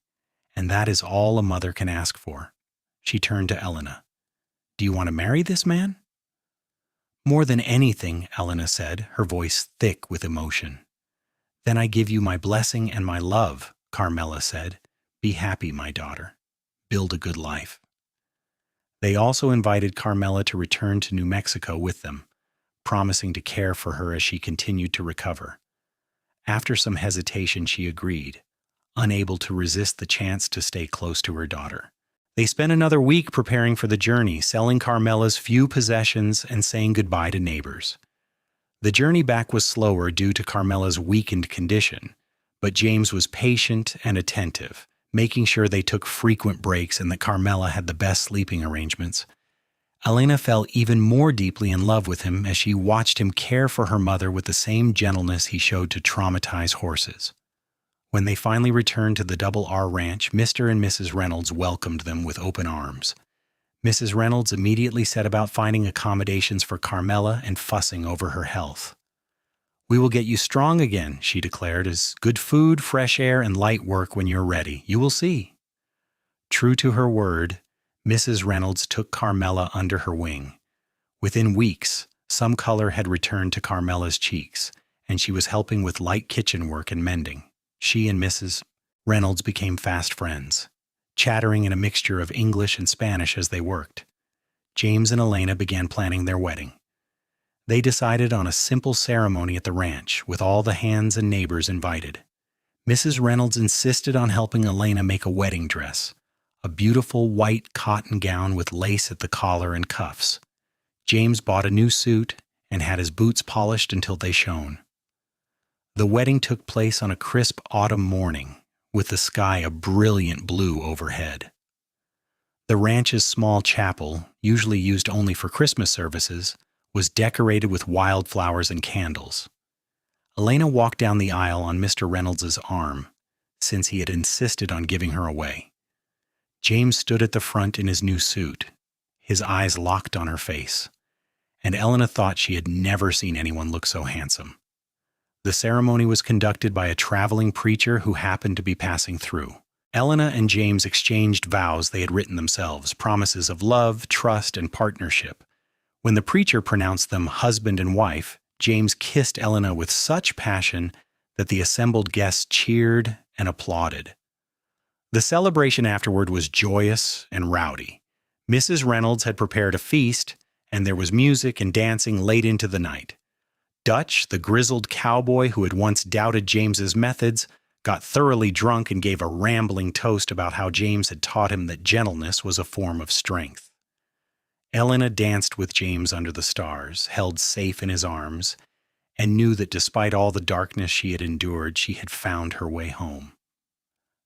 and that is all a mother can ask for." She turned to Elena. "Do you want to marry this man?" "More than anything," Elena said, her voice thick with emotion. "Then I give you my blessing and my love," Carmela said. "Be happy, my daughter. Build a good life." They also invited Carmela to return to New Mexico with them, promising to care for her as she continued to recover. After some hesitation, she agreed, unable to resist the chance to stay close to her daughter. They spent another week preparing for the journey, selling Carmela's few possessions and saying goodbye to neighbors. The journey back was slower due to Carmela's weakened condition, but James was patient and attentive, making sure they took frequent breaks and that Carmela had the best sleeping arrangements. Elena fell even more deeply in love with him as she watched him care for her mother with the same gentleness he showed to traumatized horses. When they finally returned to the Double R Ranch, Mr. and Mrs. Reynolds welcomed them with open arms. Mrs. Reynolds immediately set about finding accommodations for Carmela and fussing over her health. "We will get you strong again," she declared, "as good food, fresh air, and light work when you're ready. You will see." True to her word, Mrs. Reynolds took Carmela under her wing. Within weeks, some color had returned to Carmela's cheeks, and she was helping with light kitchen work and mending. She and Mrs. Reynolds became fast friends, chattering in a mixture of English and Spanish as they worked. James and Elena began planning their wedding. They decided on a simple ceremony at the ranch, with all the hands and neighbors invited. Mrs. Reynolds insisted on helping Elena make a wedding dress, a beautiful white cotton gown with lace at the collar and cuffs. James bought a new suit and had his boots polished until they shone. The wedding took place on a crisp autumn morning, with the sky a brilliant blue overhead. The ranch's small chapel, usually used only for Christmas services, was decorated with wildflowers and candles. Elena walked down the aisle on Mr. Reynolds's arm, since he had insisted on giving her away. James stood at the front in his new suit, his eyes locked on her face, and Elena thought she had never seen anyone look so handsome. The ceremony was conducted by a traveling preacher who happened to be passing through. Elena and James exchanged vows they had written themselves, promises of love, trust, and partnership. When the preacher pronounced them husband and wife, James kissed Elena with such passion that the assembled guests cheered and applauded. The celebration afterward was joyous and rowdy. Mrs. Reynolds had prepared a feast, and there was music and dancing late into the night. Dutch, the grizzled cowboy who had once doubted James's methods, got thoroughly drunk, and gave a rambling toast about how James had taught him that gentleness was a form of strength. Elena danced with James under the stars, held safe in his arms, and knew that despite all the darkness she had endured, she had found her way home.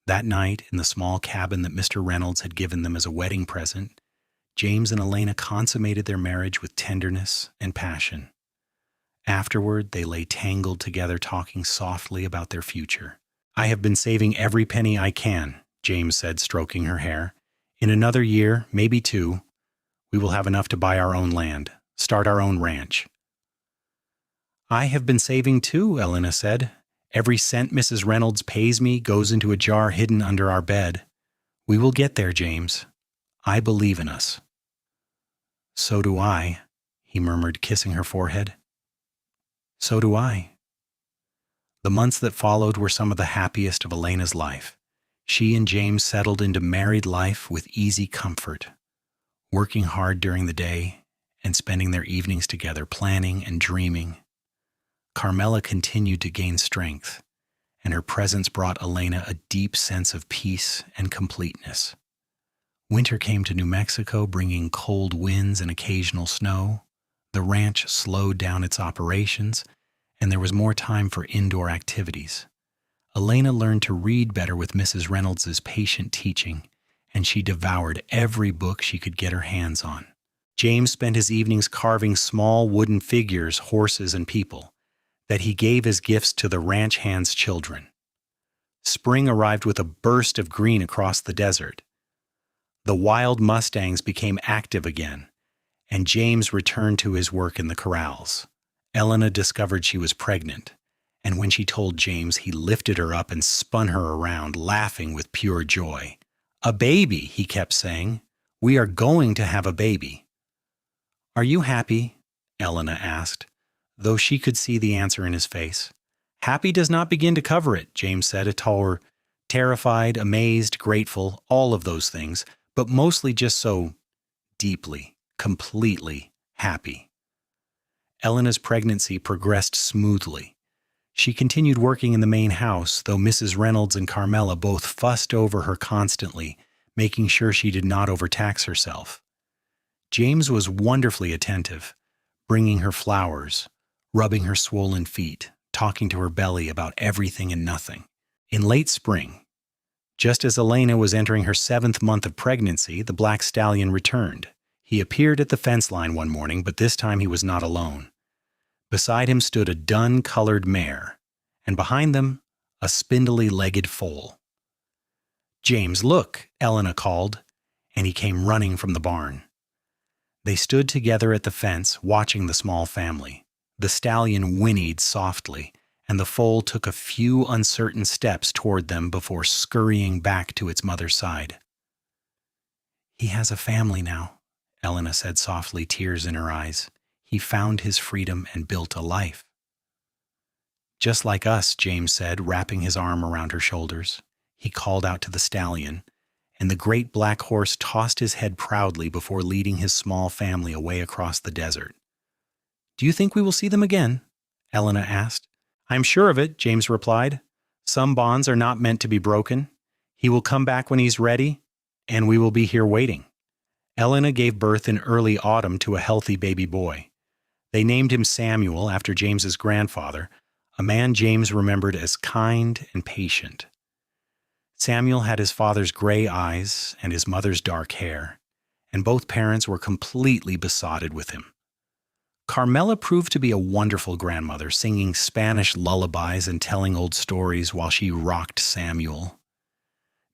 That night, in the small cabin that Mr. Reynolds had given them as a wedding present, James and Elena consummated their marriage with tenderness and passion. Afterward, they lay tangled together, talking softly about their future. "I have been saving every penny I can," James said, stroking her hair. "In another year, maybe 2, we will have enough to buy our own land, start our own ranch." "I have been saving too," Elena said. "Every cent Mrs. Reynolds pays me goes into a jar hidden under our bed. We will get there, James. I believe in us." "So do I," he murmured, kissing her forehead. "So do I." The months that followed were some of the happiest of Elena's life. She and James settled into married life with easy comfort, working hard during the day and spending their evenings together planning and dreaming. Carmela continued to gain strength, and her presence brought Elena a deep sense of peace and completeness. Winter came to New Mexico, bringing cold winds and occasional snow. The ranch slowed down its operations, and there was more time for indoor activities. Elena learned to read better with Mrs. Reynolds' patient teaching, and she devoured every book she could get her hands on. James spent his evenings carving small wooden figures, horses, and people, that he gave as gifts to the ranch hands' children. Spring arrived with a burst of green across the desert. The wild mustangs became active again, and James returned to his work in the corrals. Elena discovered she was pregnant, and when she told James, he lifted her up and spun her around, laughing with pure joy. "A baby," he kept saying. "We are going to have a baby." "Are you happy?" Elena asked, though she could see the answer in his face. "Happy does not begin to cover it," James said, a taller, terrified, amazed, grateful, all of those things, but mostly just so deeply, completely happy. Elena's pregnancy progressed smoothly. She continued working in the main house, though Mrs. Reynolds and Carmela both fussed over her constantly, making sure she did not overtax herself. James was wonderfully attentive, bringing her flowers, rubbing her swollen feet, talking to her belly about everything and nothing. In late spring, just as Elena was entering her 7th month of pregnancy, the black stallion returned. He appeared at the fence line one morning, but this time he was not alone. Beside him stood a dun-colored mare, and behind them, a spindly-legged foal. "James, look," Elena called, and he came running from the barn. They stood together at the fence, watching the small family. The stallion whinnied softly, and the foal took a few uncertain steps toward them before scurrying back to its mother's side. "He has a family now," Elena said softly, tears in her eyes. "He found his freedom and built a life." "Just like us," James said, wrapping his arm around her shoulders. He called out to the stallion, and the great black horse tossed his head proudly before leading his small family away across the desert. "Do you think we will see them again?" Elena asked. "I'm sure of it," James replied. "Some bonds are not meant to be broken. He will come back when he's ready, and we will be here waiting." Elena gave birth in early autumn to a healthy baby boy. They named him Samuel after James's grandfather, a man James remembered as kind and patient. Samuel had his father's gray eyes and his mother's dark hair, and both parents were completely besotted with him. Carmela proved to be a wonderful grandmother, singing Spanish lullabies and telling old stories while she rocked Samuel.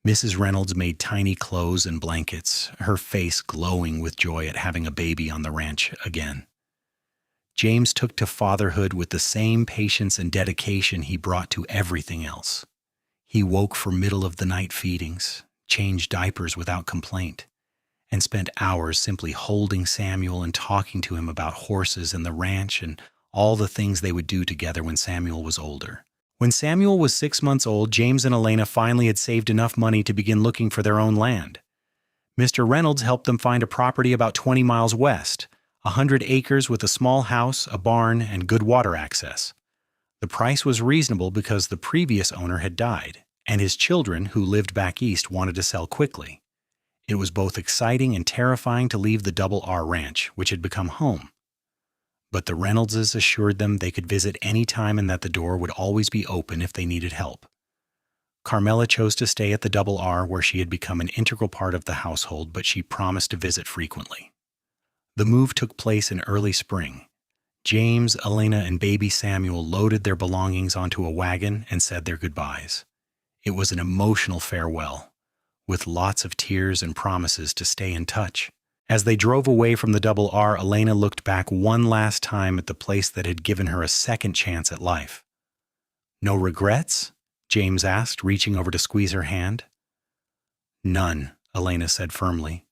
Mrs. Reynolds made tiny clothes and blankets, her face glowing with joy at having a baby on the ranch again. James took to fatherhood with the same patience and dedication he brought to everything else. He woke for middle-of-the-night feedings, changed diapers without complaint, and spent hours simply holding Samuel and talking to him about horses and the ranch and all the things they would do together when Samuel was older. When Samuel was 6 months old, James and Elena finally had saved enough money to begin looking for their own land. Mr. Reynolds helped them find a property about 20 miles west, 100 acres with a small house, a barn, and good water access. The price was reasonable because the previous owner had died, and his children, who lived back east, wanted to sell quickly. It was both exciting and terrifying to leave the Double R Ranch, which had become home. But the Reynoldses assured them they could visit any time and that the door would always be open if they needed help. Carmela chose to stay at the Double R, where she had become an integral part of the household, but she promised to visit frequently. The move took place in early spring. James, Elena, and baby Samuel loaded their belongings onto a wagon and said their goodbyes. It was an emotional farewell, with lots of tears and promises to stay in touch. As they drove away from the Double R, Elena looked back one last time at the place that had given her a second chance at life. "No regrets?" James asked, reaching over to squeeze her hand. "None," Elena said firmly.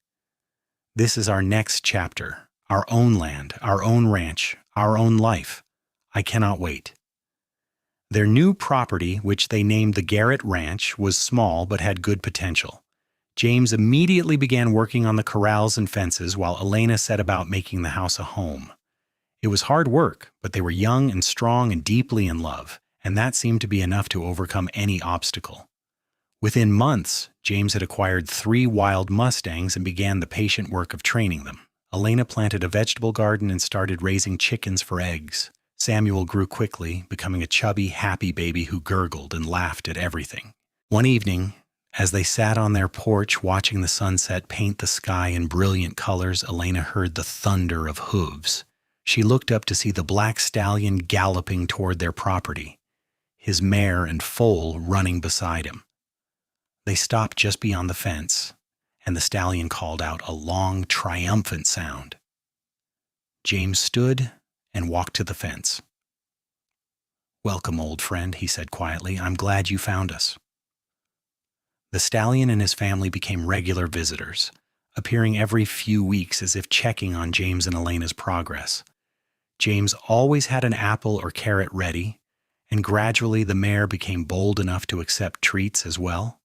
"This is our next chapter, our own land, our own ranch, our own life. I cannot wait." Their new property, which they named the Garrett Ranch, was small but had good potential. James immediately began working on the corrals and fences while Elena set about making the house a home. It was hard work, but they were young and strong and deeply in love, and that seemed to be enough to overcome any obstacle. Within months, James had acquired 3 wild Mustangs and began the patient work of training them. Elena planted a vegetable garden and started raising chickens for eggs. Samuel grew quickly, becoming a chubby, happy baby who gurgled and laughed at everything. One evening, as they sat on their porch watching the sunset paint the sky in brilliant colors, Elena heard the thunder of hooves. She looked up to see the black stallion galloping toward their property, his mare and foal running beside him. They stopped just beyond the fence, and the stallion called out a long, triumphant sound. James stood and walked to the fence. "Welcome, old friend," he said quietly. "I'm glad you found us." The stallion and his family became regular visitors, appearing every few weeks as if checking on James and Elena's progress. James always had an apple or carrot ready, and gradually the mare became bold enough to accept treats as well.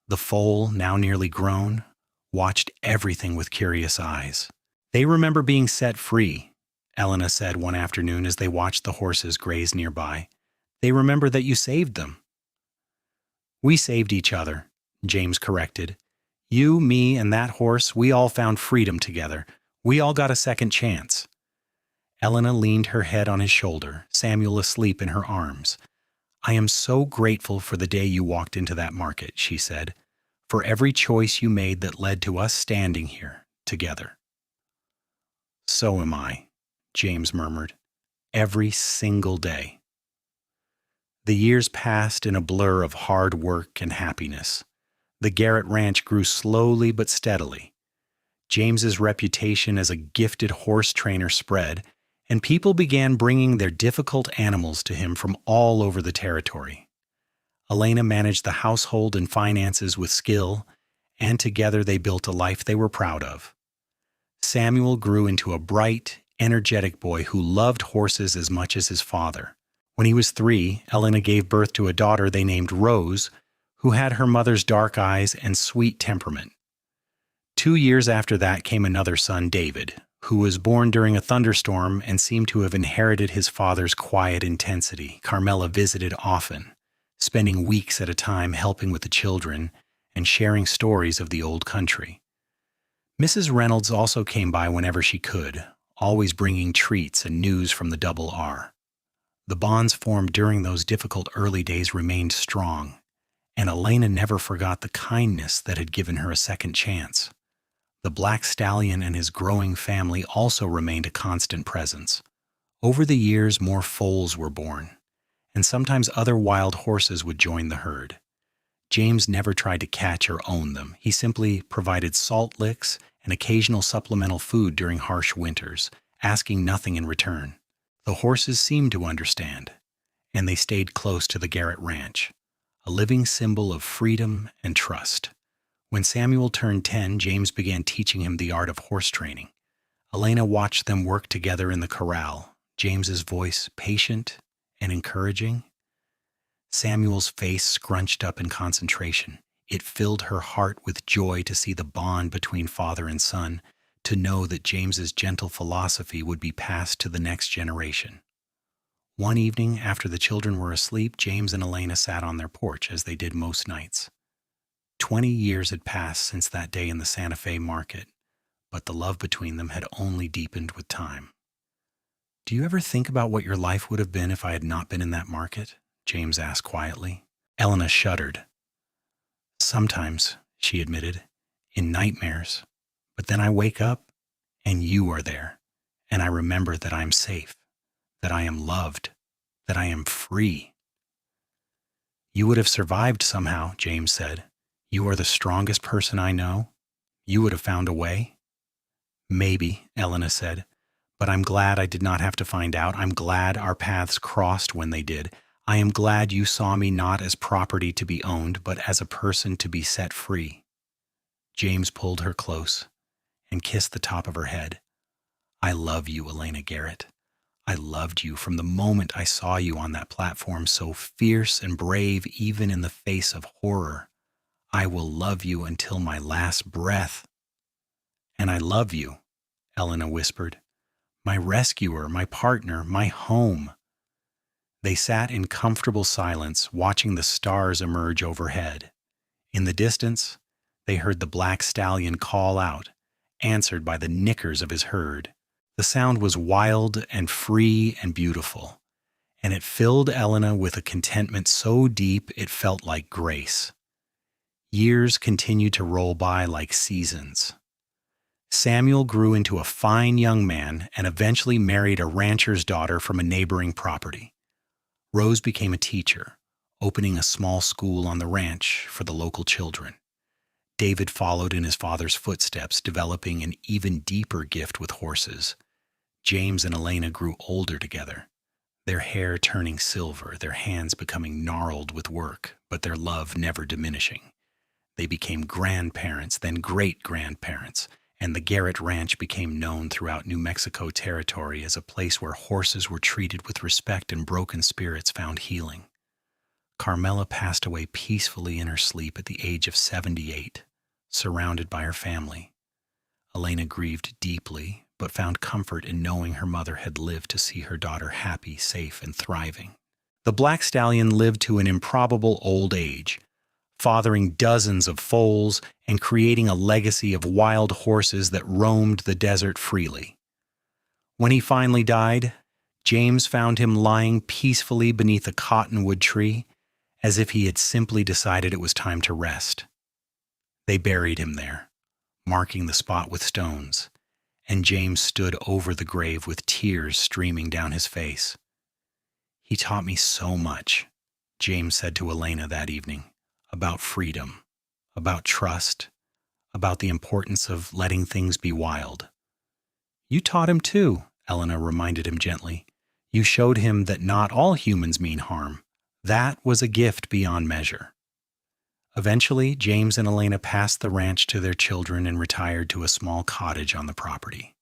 The foal, now nearly grown, watched everything with curious eyes. "They remember being set free," Elena said one afternoon as they watched the horses graze nearby. "They remember that you saved them." "We saved each other," James corrected. "You, me, and that horse, we all found freedom together. We all got a second chance." Elena leaned her head on his shoulder, Samuel asleep in her arms. "I am so grateful for the day you walked into that market," she said, "for every choice you made that led to us standing here together." "So am I," James murmured, "every single day." The years passed in a blur of hard work and happiness. The Garrett Ranch grew slowly but steadily. James's reputation as a gifted horse trainer spread, and people began bringing their difficult animals to him from all over the territory. Elena managed the household and finances with skill, and together they built a life they were proud of. Samuel grew into a bright, energetic boy who loved horses as much as his father. When he was 3, Elena gave birth to a daughter they named Rose, who had her mother's dark eyes and sweet temperament. 2 years after that came another son, David, who was born during a thunderstorm and seemed to have inherited his father's quiet intensity. Carmela visited often, spending weeks at a time helping with the children and sharing stories of the old country. Mrs. Reynolds also came by whenever she could, always bringing treats and news from the Double R. The bonds formed during those difficult early days remained strong, and Elena never forgot the kindness that had given her a second chance. The black stallion and his growing family also remained a constant presence. Over the years, more foals were born, and sometimes other wild horses would join the herd. James never tried to catch or own them. He simply provided salt licks and occasional supplemental food during harsh winters, asking nothing in return. The horses seemed to understand, and they stayed close to the Garrett Ranch, a living symbol of freedom and trust. When Samuel turned 10, James began teaching him the art of horse training. Elena watched them work together in the corral, James's voice patient and encouraging. Samuel's face scrunched up in concentration. It filled her heart with joy to see the bond between father and son, to know that James's gentle philosophy would be passed to the next generation. One evening, after the children were asleep, James and Elena sat on their porch, as they did most nights. 20 years had passed since that day in the Santa Fe market, but the love between them had only deepened with time. "Do you ever think about what your life would have been if I had not been in that market?" James asked quietly. Elena shuddered. "Sometimes," she admitted, "in nightmares. But then I wake up, and you are there, and I remember that I am safe, that I am loved, that I am free." "You would have survived somehow," James said. "You are the strongest person I know. You would have found a way." "Maybe," Elena said, "but I'm glad I did not have to find out. I'm glad our paths crossed when they did. I am glad you saw me not as property to be owned, but as a person to be set free." James pulled her close and kissed the top of her head. "I love you, Elena Garrett. I loved you from the moment I saw you on that platform, so fierce and brave even in the face of horror. I will love you until my last breath." "And I love you," Elena whispered. "My rescuer, my partner, my home." They sat in comfortable silence, watching the stars emerge overhead. In the distance, they heard the black stallion call out, answered by the nickers of his herd. The sound was wild and free and beautiful, and it filled Elena with a contentment so deep it felt like grace. Years continued to roll by like seasons. Samuel grew into a fine young man and eventually married a rancher's daughter from a neighboring property. Rose became a teacher, opening a small school on the ranch for the local children. David followed in his father's footsteps, developing an even deeper gift with horses. James and Elena grew older together, their hair turning silver, their hands becoming gnarled with work, but their love never diminishing. They became grandparents, then great-grandparents, and the Garrett Ranch became known throughout New Mexico territory as a place where horses were treated with respect and broken spirits found healing. Carmela passed away peacefully in her sleep at the age of 78, surrounded by her family. Elena grieved deeply, but found comfort in knowing her mother had lived to see her daughter happy, safe, and thriving. The Black Stallion lived to an improbable old age, fathering dozens of foals and creating a legacy of wild horses that roamed the desert freely. When he finally died, James found him lying peacefully beneath a cottonwood tree, as if he had simply decided it was time to rest. They buried him there, marking the spot with stones, and James stood over the grave with tears streaming down his face. "He taught me so much," James said to Elena that evening, "about freedom, about trust, about the importance of letting things be wild." "You taught him too," Elena reminded him gently. "You showed him that not all humans mean harm. That was a gift beyond measure." Eventually, James and Elena passed the ranch to their children and retired to a small cottage on the property.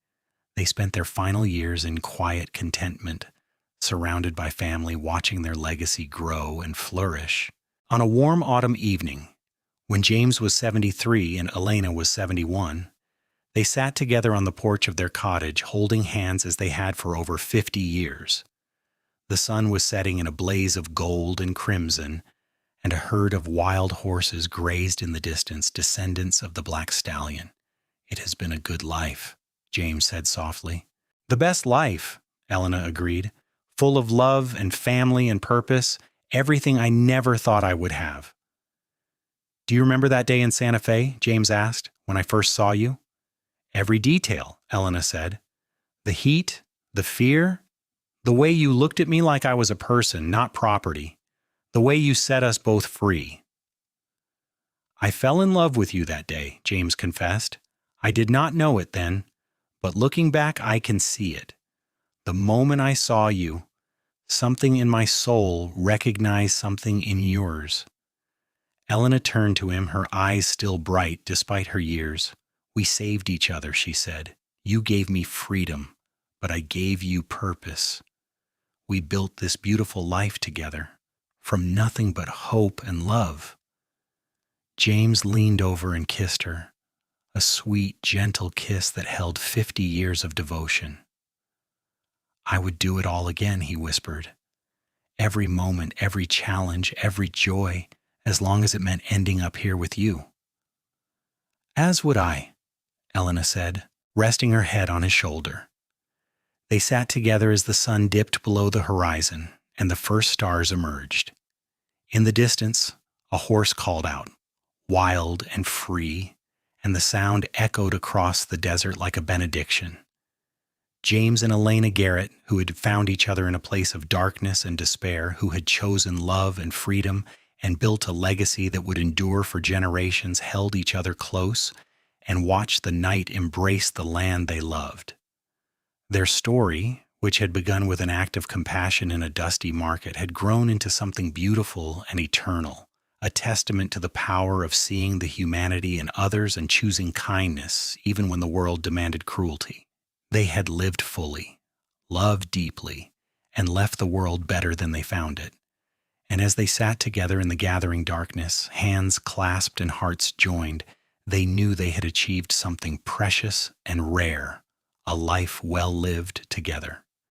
They spent their final years in quiet contentment, surrounded by family, watching their legacy grow and flourish. On a warm autumn evening, when James was 73 and Elena was 71, they sat together on the porch of their cottage, holding hands as they had for over 50 years. The sun was setting in a blaze of gold and crimson, and a herd of wild horses grazed in the distance, descendants of the Black Stallion. "It has been a good life," James said softly. "The best life," Elena agreed, "full of love and family and purpose, everything I never thought I would have." "Do you remember that day in Santa Fe?" James asked, "when I first saw you?" "Every detail," Elena said. "The heat, the fear, the way you looked at me like I was a person, not property, the way you set us both free." "I fell in love with you that day," James confessed. "I did not know it then, but looking back, I can see it. The moment I saw you, something in my soul recognized something in yours." Elena turned to him, her eyes still bright despite her years. "We saved each other," she said. "You gave me freedom, but I gave you purpose. We built this beautiful life together, from nothing but hope and love." James leaned over and kissed her, a sweet, gentle kiss that held 50 years of devotion. "I would do it all again," he whispered. Every moment, every challenge, every joy, as long as it meant ending up here with you. As would I, Elena said, resting her head on his shoulder. They sat together as the sun dipped below the horizon and the first stars emerged. In the distance, a horse called out, wild and free, and the sound echoed across the desert like a benediction. James and Elena Garrett, who had found each other in a place of darkness and despair, who had chosen love and freedom and built a legacy that would endure for generations, held each other close and watched the night embrace the land they loved. Their story, which had begun with an act of compassion in a dusty market, had grown into something beautiful and eternal, a testament to the power of seeing the humanity in others and choosing kindness even when the world demanded cruelty. They had lived fully, loved deeply, and left the world better than they found it. And as they sat together in the gathering darkness, hands clasped and hearts joined, they knew they had achieved something precious and rare, a life well lived together.